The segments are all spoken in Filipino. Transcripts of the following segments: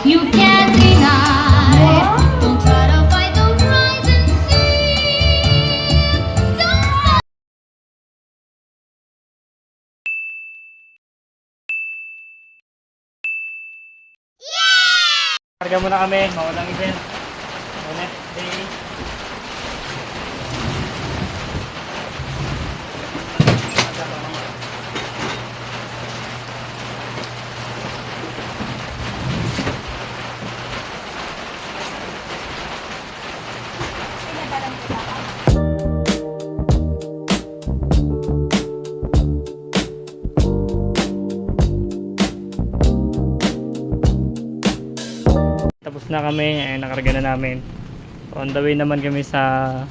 You can't deny. Don't try to fight the rising sea. Don't. Karga muna kami, mawalang event. Next day. Tapos na kami, nakarga na namin. So, on the way naman kami sa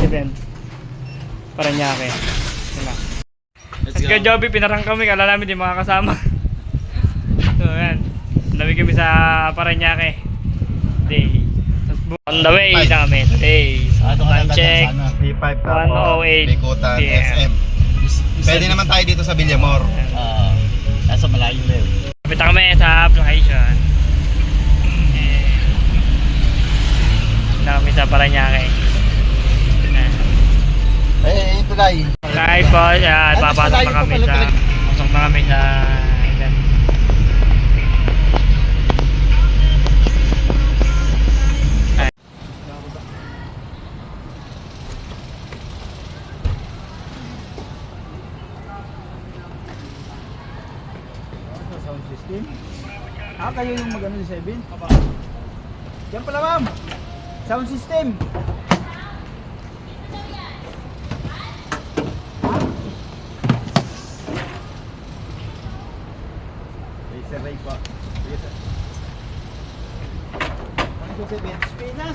event Paranaque. Let's go Joby, pinarang kami, kala namin di makakasama. So yan, on the way kami sa Paranaque day. On the way na kami today. So time check P5 1:08 Bikutan PM. SM. Pwede naman tayo dito sa Villamor. Nasa malayo na yun. Kapit kami sa application. Na kami sa Paranaque. Tulay. Kahit po, papasok na kami sa event. Sound system? Kayo yung magano sa event? Yan pala ma'am. Sound system. Laser ray po. Sige sir. Ano sa event? Spinas.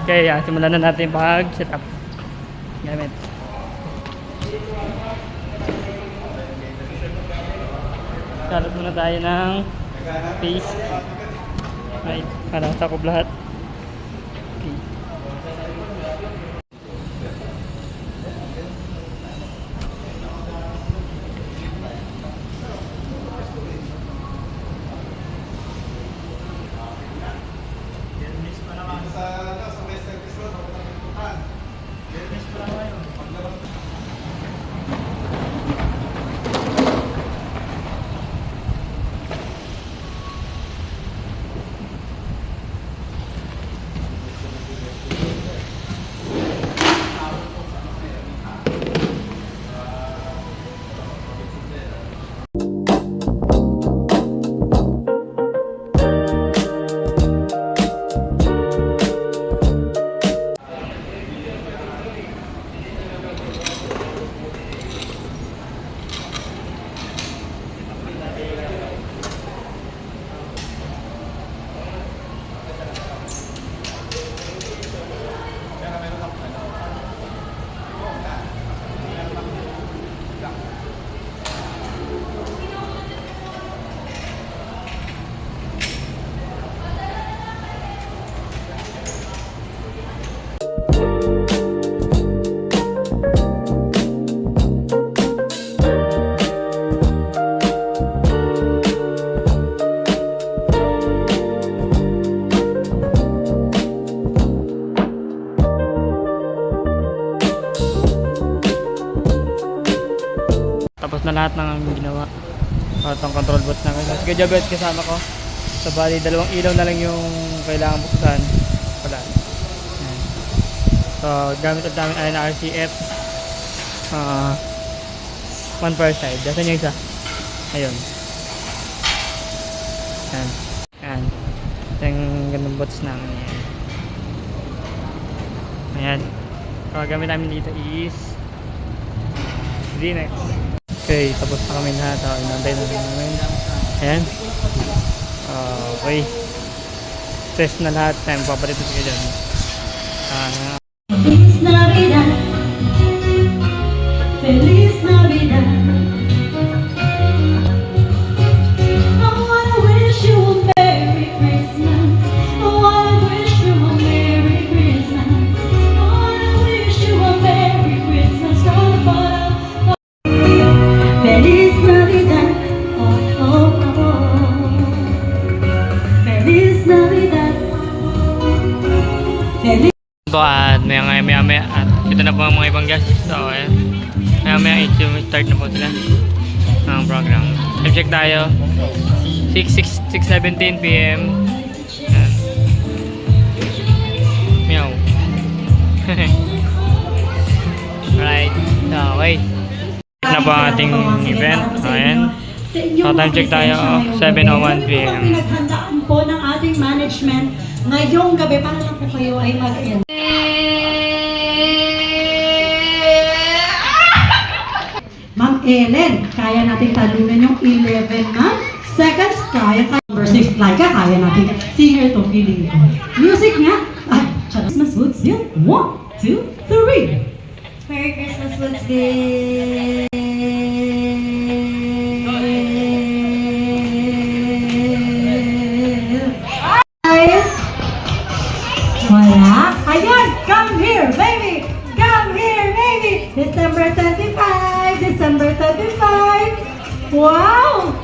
Okay, simulan na natin pag-set up gamit. Kalat muna tayo ng face. Right, para takop lahat. Okay. Tapos na lahat ng aming ginawa. Itong control box na kasi kajabet kasama ko. So bali dalawang ilaw na lang yung kailangan buksan. Wala. Ayan. So gamit ulit namin ay na RCF. One per side. Dasan yung isa. Ayun. Ayan. Ayan. Ito yung ganun box namin yan. Ayan. So gamit namin dito is Linex. Okay, tapos na kami lahat. Inantay na rin namin. Ayan. Okay. Test na lahat. Time papalit ko dyan. Feliz Navidad. Feliz Navidad. maya at ito na po ang mga ibang guests. So ayan, maya start na po sila ang program. Time check tayo, 6:17 PM. Ayan. Meow. Alright, so wait na po ang ating event. Ayan, so time check tayo, 7:01 PM. Pinaghandaan po ng ating management ngayong gabi para lang po kayo ay mag-end. Ma'am Ellen, kaya natin talunan yung 11, ma'am. Seconds, kaya. Number 6, Laika, kaya natin. Singer to, feeling ko. Music nga. Ay, Christmas Woods yun. 1, 2, 3. Merry Christmas, Woodsville! Wala. Ayan, come here, baby. Come here, baby. December 25, December 25. Wow.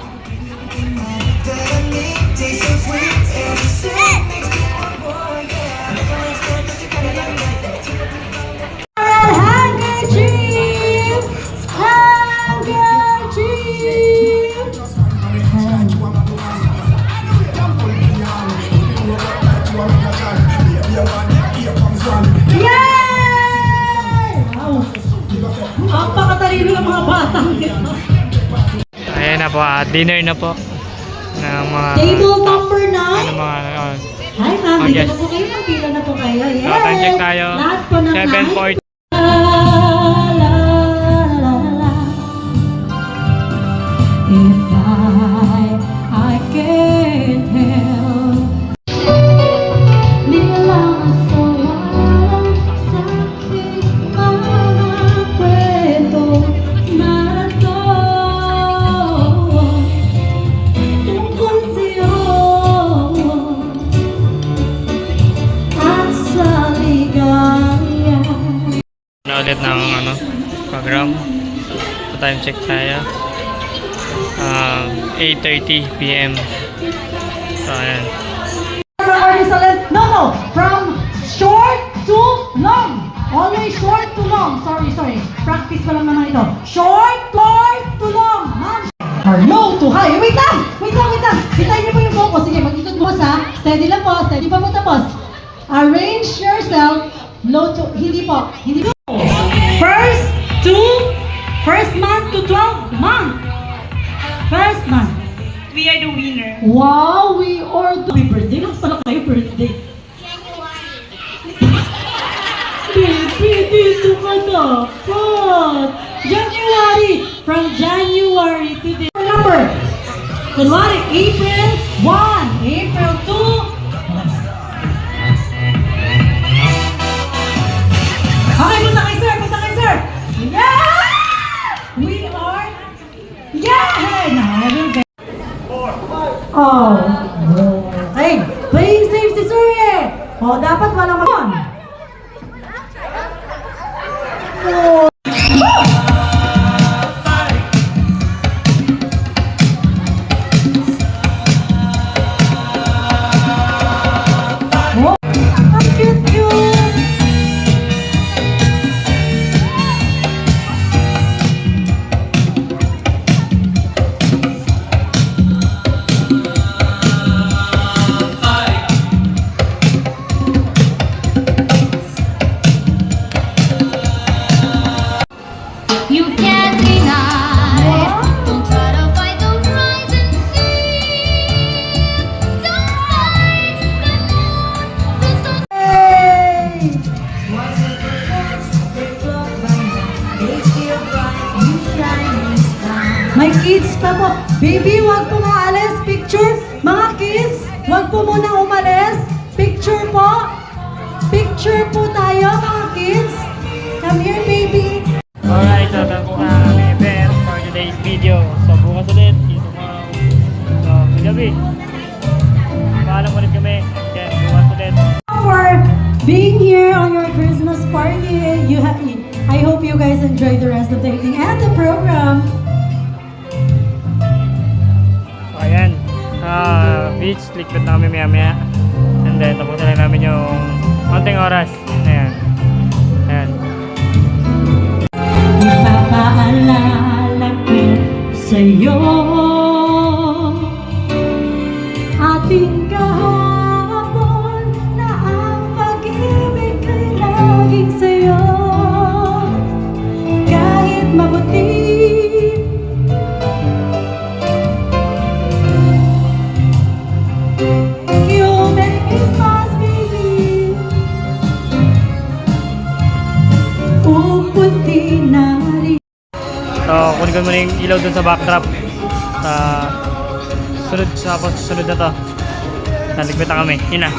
Handkerchief, handkerchief. Yay! Wow. Ang pakatalino ng mga batang ito. Ayan na po, dinner na po ng mga Table number 9. ano mga Hi ma'am, Oh, dito yes. na po kayo. Pila na po kayo. Yay! so, time check tayo, Lahat po ng 7:40. La, la, la, la. If I can't help nilang sa walang sakit mga kwento na to tungkol sa'yo at sa ligaya. Na ulit ng program. So, time check tayo, 8:30 PM. So ayan, From early silent, no, from short to long. Always short to long. Sorry. Practice pa lang naman ito. Short to long. Ma'am. Or low to high. Wait lang. Hitayin niyo po yung focus. Sige, mag-ikot po sa. Steady lang po. Steady pa po tapos. Arrange yourself. Low to, hindi po. First month to 12 month. First month. We are the winner. Wow, we are the... Happy birthday lang pala kayo, birthday. Baby, dito ka dapat. January. From January to the... Number. Kunwari, April 1, April 2. Okay, punta kay sir. Yeah! We are... Yeah! Now, I will get... Oh, okay. Playing safe si Surya. Oh, dapat walang mag-on. Oh. Oh, ang cute. You can't deny. Don't try to fight the rising sea. Don't fight the moon. Just don't Hey! May kids pa po. Baby, wag po maalis. Picture. Mga kids, wag po muna umalis. Picture po. Picture po tayo, mga kids. Come here, baby. alright, so tapos na ang event for today's video. So bukas ulit, tomorrow. So, gabi. Paalam ulit kami. Then, bukas ulit. For being here on your Christmas party. I hope you guys enjoy the rest of the evening and the program. So, ayan. Beach, likod na kami maya-maya. And then, tapos na namin yung konting oras. Ayan. Ayan. Ipapaalala ko sa'yo ating kahapon na ang pag-ibig ko'y laging sa'yo. Kahit mabuti you make Christmas baby. Pupunti na rin. So, kunin ko muna yung ilaw dun sa backdrop. Sa sunod, tapos sunod na to. Naligpit na kami. Yun na.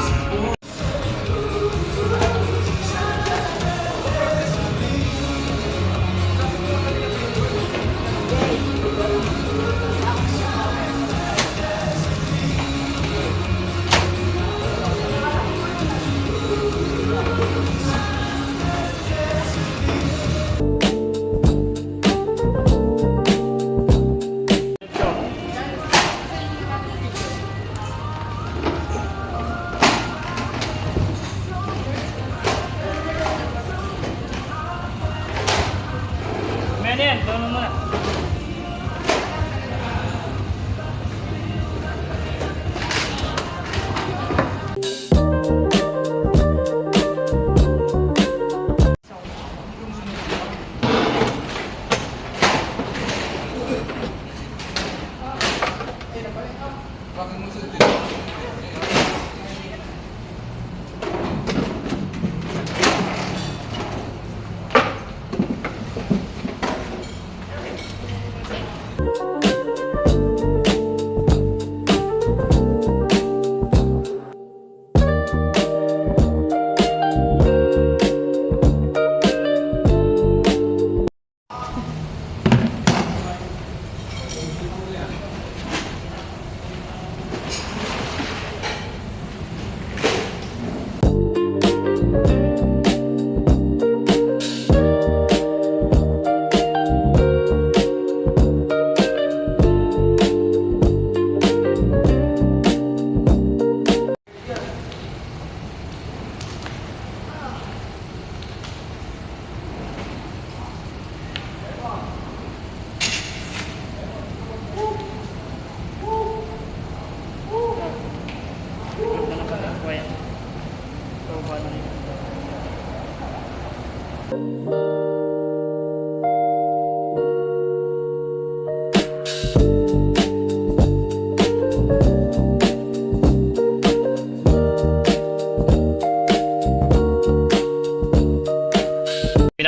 Ano yan? Doon mo muna.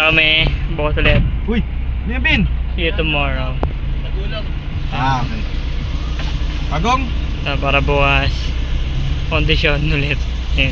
Kami bukas ulit. Uy, Bin! See you tomorrow. Ah, okay. Pagong? Para bukas kondisyon ulit. Ayan.